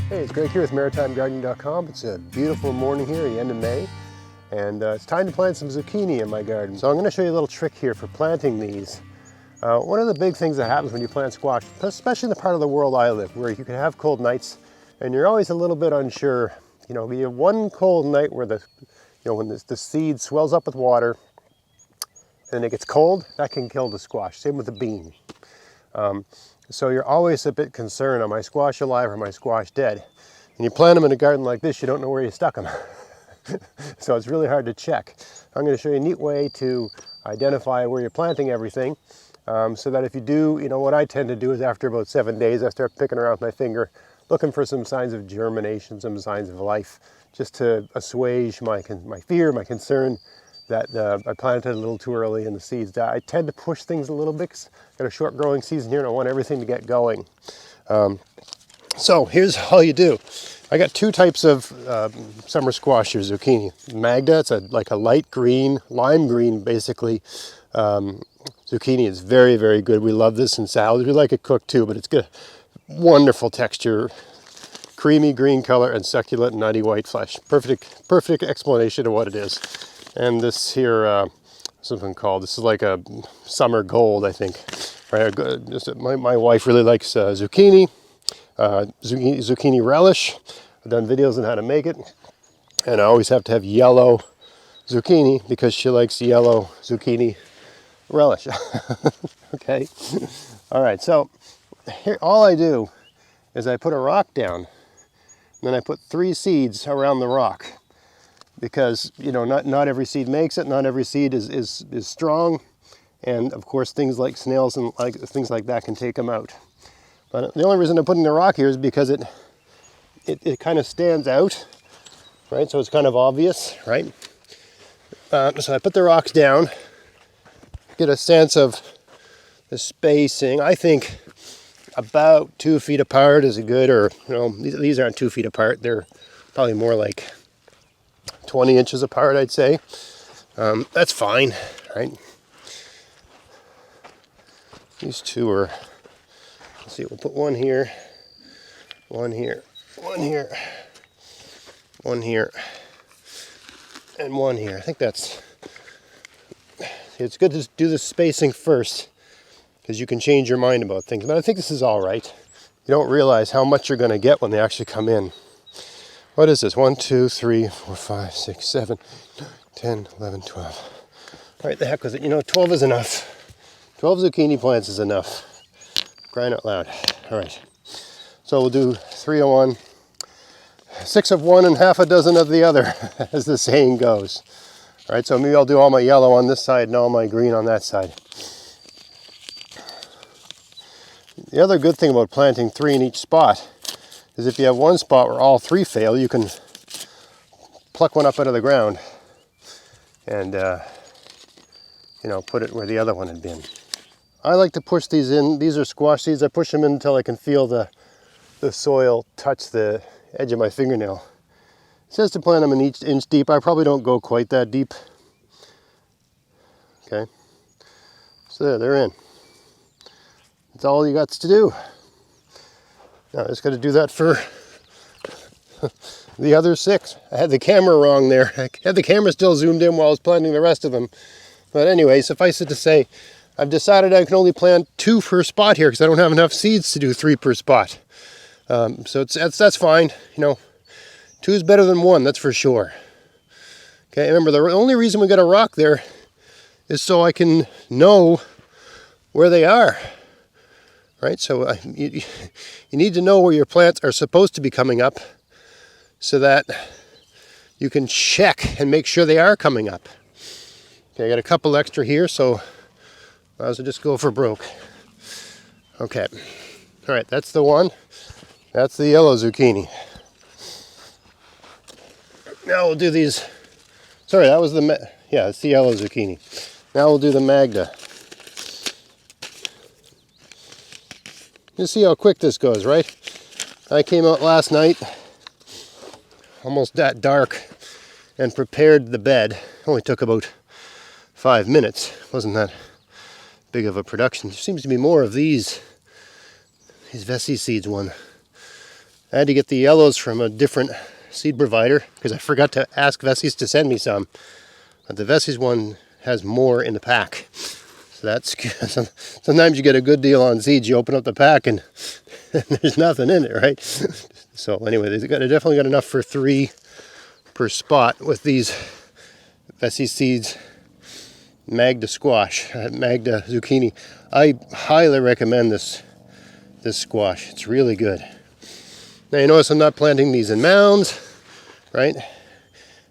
Hey, it's Greg here with MaritimeGardening.com. It's a beautiful morning here at the end of May, and it's time to plant some zucchini in my garden. So I'm going to show you a little trick here for planting these. One of the big things that happens when you plant squash, especially in the part of the world I live, where you can have cold nights, and you're always a little bit unsure. You know, you have one cold night where when the seed swells up with water, and it gets cold, that can kill the squash. Same with the bean. So you're always a bit concerned, are my squash alive or my squash dead? And you plant them in a garden like this, you don't know where you stuck them. So it's really hard to check. I'm going to show you a neat way to identify where you're planting everything, so that if you do, what I tend to do is after about 7 days, I start picking around with my finger, looking for some signs of germination, some signs of life, just to assuage my fear, my concern that I planted a little too early and the seeds die. I tend to push things a little bit. I've got a short growing season here and I want everything to get going. So here's all you do. I got two types of summer squash or zucchini. Magda, it's like a light green, lime green basically. Zucchini is very, very good. We love this in salads. We like it cooked too, but it's got wonderful texture, creamy green color, and succulent nutty white flesh. Perfect explanation of what it is. And this here, something called, this is like a summer gold, I think. Right? My wife really likes zucchini relish. I've done videos on how to make it. And I always have to have yellow zucchini because she likes yellow zucchini relish. Okay. All right, so here, all I do is I put a rock down, and then I put 3 seeds around the rock. Because not every seed makes it, not every seed is strong, and of course things like snails and things like that can take them out. But the only reason I'm putting the rock here is because it kind of stands out, right? So it's kind of obvious, right? So I put the rocks down, get a sense of the spacing. I think about 2 feet apart is a good, or these aren't 2 feet apart. They're probably more like 20 inches apart, I'd say. That's fine, right? These two are, let's see, we'll put one here, one here, one here, one here, and one here. I think it's good to do the spacing first, because you can change your mind about things. But I think this is all right. You don't realize how much you're going to get when they actually come in. What is this? 1, 2, 3, 4, 5, 6, 7, 10, 11, 12. All right, the heck with it. 12 is enough. 12 zucchini plants is enough. Crying out loud. All right. So we'll do 3 of one, 6 of one, and half a dozen of the other, as the saying goes. All right, so maybe I'll do all my yellow on this side and all my green on that side. The other good thing about planting 3 in each spot is if you have one spot where all 3 fail, you can pluck one up out of the ground and put it where the other one had been. I like to push these in. These are squash seeds. I push them in until I can feel the soil touch the edge of my fingernail. It says to plant them an inch deep. I probably don't go quite that deep. Okay, so there, they're in. That's all you got to do. Now I just got to do that for the other 6. I had the camera wrong there. I had the camera still zoomed in while I was planting the rest of them. But anyway, suffice it to say, I've decided I can only plant 2 per spot here because I don't have enough seeds to do 3 per spot. So that's fine. 2 is better than 1, that's for sure. Okay, remember the only reason we got a rock there is so I can know where they are. Right, so you need to know where your plants are supposed to be coming up so that you can check and make sure they are coming up. Okay, I got a couple extra here, so I might as well just go for broke. Okay, all right, that's the one. That's the yellow zucchini. Now we'll do these. Sorry, that was it's the yellow zucchini. Now we'll do the Magda. You see how quick this goes, right? I came out last night, almost that dark, and prepared the bed. Only took about 5 minutes. Wasn't that big of a production. There seems to be more of these Vessi seeds one. I had to get the yellows from a different seed provider because I forgot to ask Vessi's to send me some. But the Vessi's one has more in the pack. So that's good. Sometimes you get a good deal on seeds. You open up the pack and there's nothing in it, right? So anyway, they definitely got enough for 3 per spot with these Vessi seeds. Magda squash, Magda zucchini. I highly recommend this squash. It's really good. Now you notice I'm not planting these in mounds, right?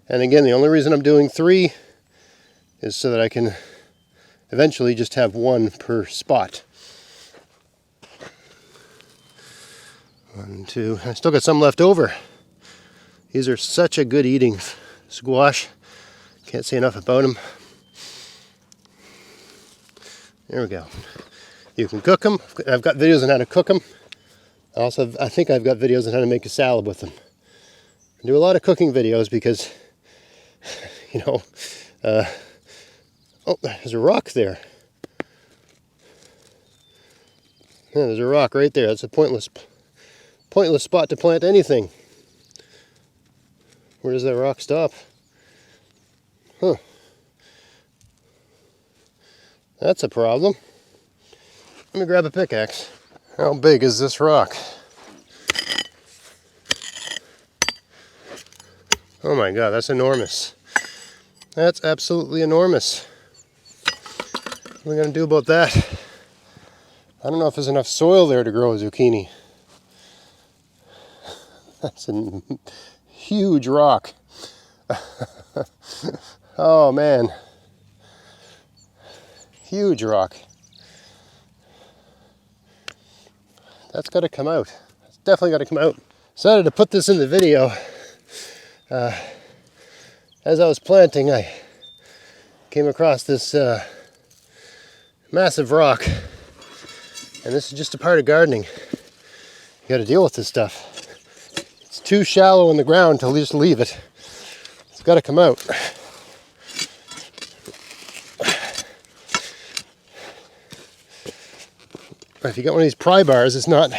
And again, the only reason I'm doing 3 is so that I can eventually just have 1 per spot. 1, 2. I still got some left over. These are such a good eating squash. Can't say enough about them. There we go. You can cook them. I've got videos on how to cook them. Also, I think I've got videos on how to make a salad with them. I do a lot of cooking videos because, you know, oh, there's a rock there. Yeah, there's a rock right there. That's a pointless spot to plant anything. Where does that rock stop? Huh. That's a problem. Let me grab a pickaxe. How big is this rock? Oh my God, that's enormous. That's absolutely enormous. What are we going to do about that? I don't know if there's enough soil there to grow a zucchini. That's a huge rock. Oh man. Huge rock. That's got to come out. It's definitely got to come out. Decided to put this in the video. As I was planting, I came across this massive rock. And this is just a part of gardening. You got to deal with this stuff. It's too shallow in the ground to just leave it. It's got to come out. If you got one of these pry bars, it's not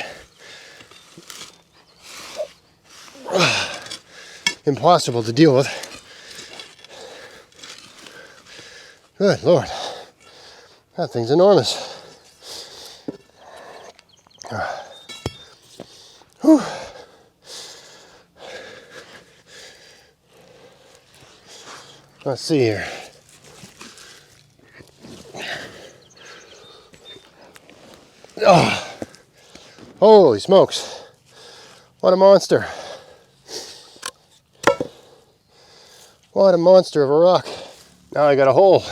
impossible to deal with. Good Lord, that thing's enormous. Whew. Let's see here. Oh, holy smokes. What a monster. What a monster of a rock. Now I got a hole.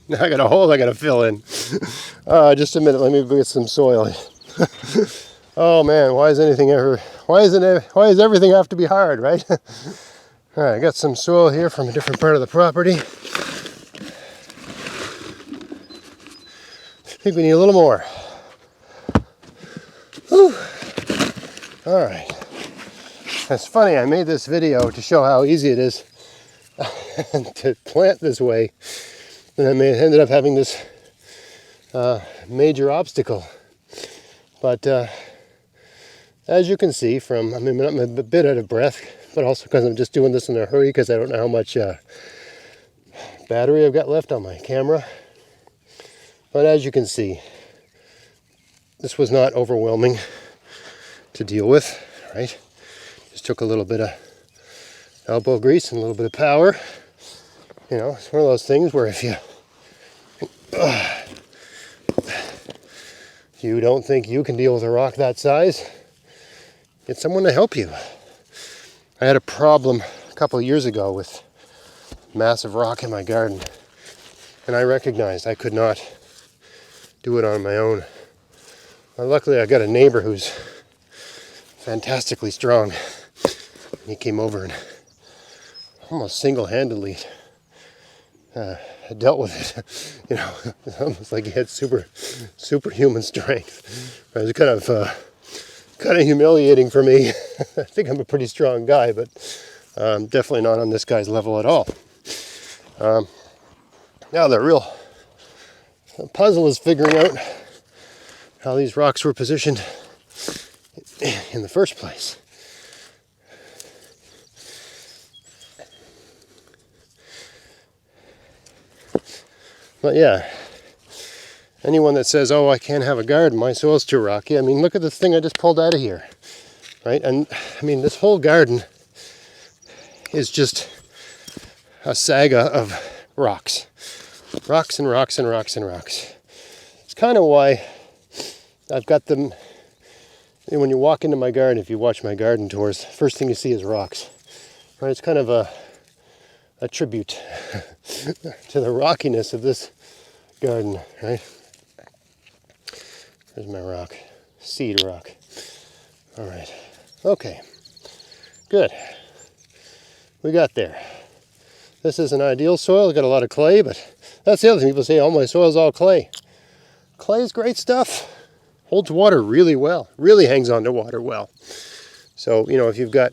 Now I got a hole I got to fill in. Just a minute, let me get some soil. Oh man, why does everything have to be hard, right? All right, I got some soil here from a different part of the property. I think we need a little more. Whew. All right. It's funny, I made this video to show how easy it is to plant this way. And I ended up having this major obstacle. But as you can see from, I'm a bit out of breath, but also because I'm just doing this in a hurry because I don't know how much battery I've got left on my camera. But as you can see, this was not overwhelming to deal with, right? Just took a little bit of elbow grease and a little bit of power. You know, it's one of those things where if you don't think you can deal with a rock that size, get someone to help you. I had a problem a couple of years ago with a massive rock in my garden, and I recognized I could not do it on my own. Well, luckily I got a neighbor who's fantastically strong. He came over and almost single-handedly dealt with it. You know, it's almost like he had superhuman strength. It was kind of humiliating for me. I think I'm a pretty strong guy, but definitely not on this guy's level at all. Now the real puzzle is figuring out how these rocks were positioned in the first place. But yeah, anyone that says, oh, I can't have a garden, my soil's too rocky. I mean, look at this thing I just pulled out of here, right? And I mean, this whole garden is just a saga of rocks. Rocks and rocks and rocks and rocks. It's kind of why I've got them. When you walk into my garden, if you watch my garden tours, first thing you see is rocks. Right? It's kind of a tribute to the rockiness of this garden, right? There's my rock, seed rock. All right, okay, good. We got there. This is an ideal soil. It's got a lot of clay, but that's the other thing. People say, oh, my soil's all clay. Clay is great stuff. Holds water really well. Really hangs on to water well. So, you know, if you've got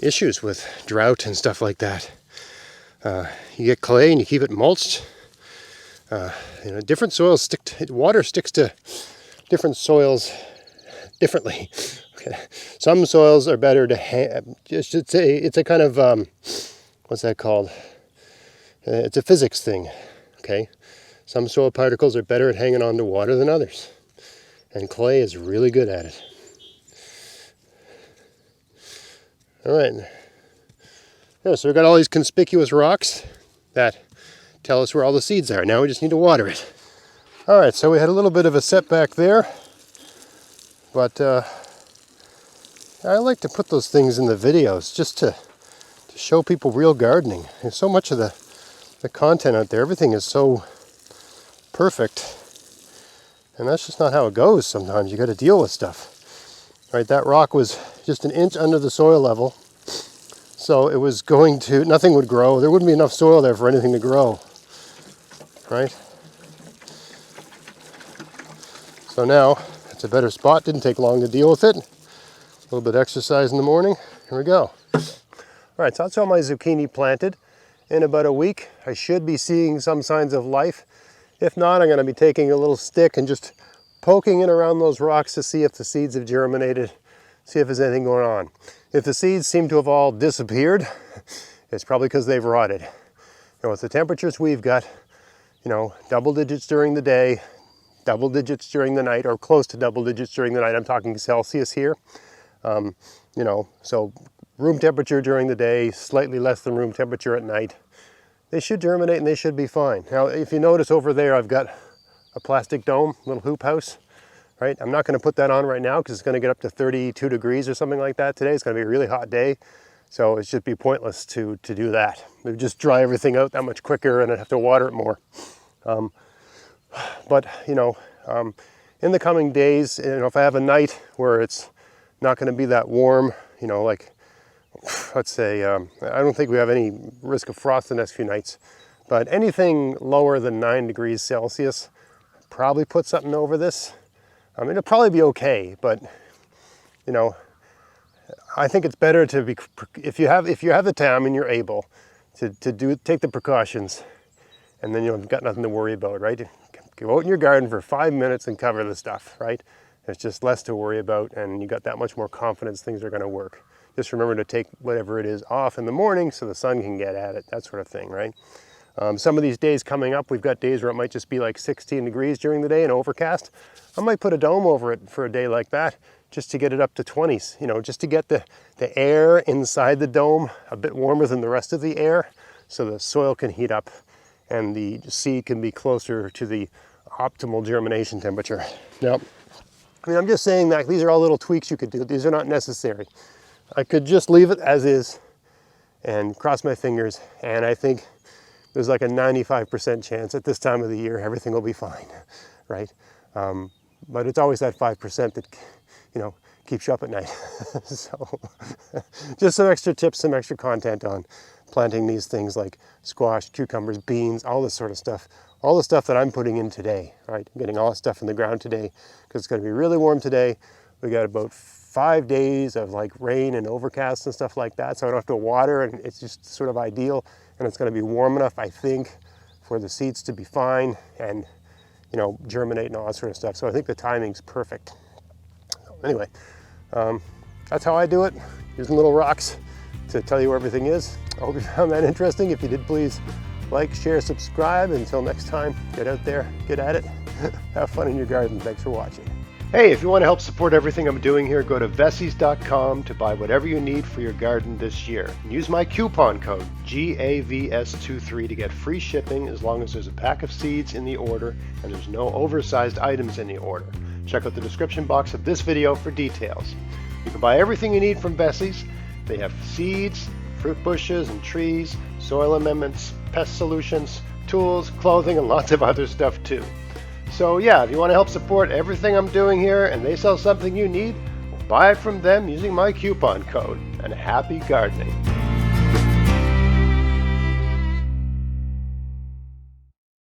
issues with drought and stuff like that, you get clay and you keep it mulched. You know, different soils water sticks to different soils differently. Okay. Some soils are better to it's a kind of what's that called? It's a physics thing. Okay. Some soil particles are better at hanging on to water than others, and clay is really good at it. All right. Yeah, so we've got all these conspicuous rocks that tell us where all the seeds are. Now we just need to water it. All right, so we had a little bit of a setback there, but I like to put those things in the videos just to show people real gardening. There's so much of the content out there. Everything is so perfect, and that's just not how it goes sometimes. You got to deal with stuff. Right, that rock was just an inch under the soil level, so it was going to, nothing would grow. There wouldn't be enough soil there for anything to grow. Right? So now it's a better spot. Didn't take long to deal with it. A little bit of exercise in the morning. Here we go. All right, so that's all my zucchini planted. In about a week, I should be seeing some signs of life. If not, I'm going to be taking a little stick and just poking it around those rocks to see if the seeds have germinated, see if there's anything going on. If the seeds seem to have all disappeared, it's probably because they've rotted. You know, with the temperatures we've got, you know, double digits during the day, double digits during the night, or close to double digits during the night. I'm talking Celsius here. You know, so room temperature during the day, slightly less than room temperature at night. They should germinate and they should be fine. Now, if you notice over there, I've got a plastic dome, little hoop house, right? I'm not going to put that on right now because it's going to get up to 32 degrees or something like that today. It's going to be a really hot day. So it should be pointless to do that. It would just dry everything out that much quicker and I'd have to water it more. But, you know, in the coming days, you know, if I have a night where it's not going to be that warm, you know, like, let's say, I don't think we have any risk of frost the next few nights, but anything lower than 9 degrees Celsius, probably put something over this. I mean, it'll probably be okay, but, you know, I think it's better to be, if you have the time and you're able to take the precautions, and then you've got nothing to worry about, right? Go out in your garden for 5 minutes and cover the stuff, right? There's just less to worry about, and you got that much more confidence things are going to work. Just remember to take whatever it is off in the morning so the sun can get at it, that sort of thing, right? Some of these days coming up, we've got days where it might just be like 16 degrees during the day and overcast. I might put a dome over it for a day like that, just to get it up to 20s, you know, just to get the air inside the dome a bit warmer than the rest of the air, so the soil can heat up and the seed can be closer to the optimal germination temperature. Now, I mean, I'm just saying that these are all little tweaks you could do. These are not necessary. I could just leave it as is and cross my fingers, and I think there's like a 95% chance at this time of the year everything will be fine, right? But it's always that 5% that, you know, keeps you up at night. So just some extra tips, some extra content on planting these things like squash, cucumbers, beans, all this sort of stuff. All the stuff that I'm putting in today, right? I'm getting all the stuff in the ground today because it's going to be really warm today. We got about 5 days of like rain and overcast and stuff like that, so I don't have to water, and it's just sort of ideal. And it's going to be warm enough, I think, for the seeds to be fine and, you know, germinate and all that sort of stuff. So I think the timing's perfect. anyway, that's how I do it, using little rocks to tell you where everything is. I hope you found that interesting. If you did, please like, share, subscribe. Until next time, get out there, get at it, have fun in your garden. Thanks for watching. Hey, if you want to help support everything I'm doing here, go to Vessies.com to buy whatever you need for your garden this year. And use my coupon code GAVS23 to get free shipping as long as there's a pack of seeds in the order and there's no oversized items in the order. Check out the description box of this video for details. You can buy everything you need from Vessies. They have seeds, fruit bushes and trees, soil amendments, pest solutions, tools, clothing, and lots of other stuff too. So yeah, if you want to help support everything I'm doing here and they sell something you need, buy it from them using my coupon code, and happy gardening.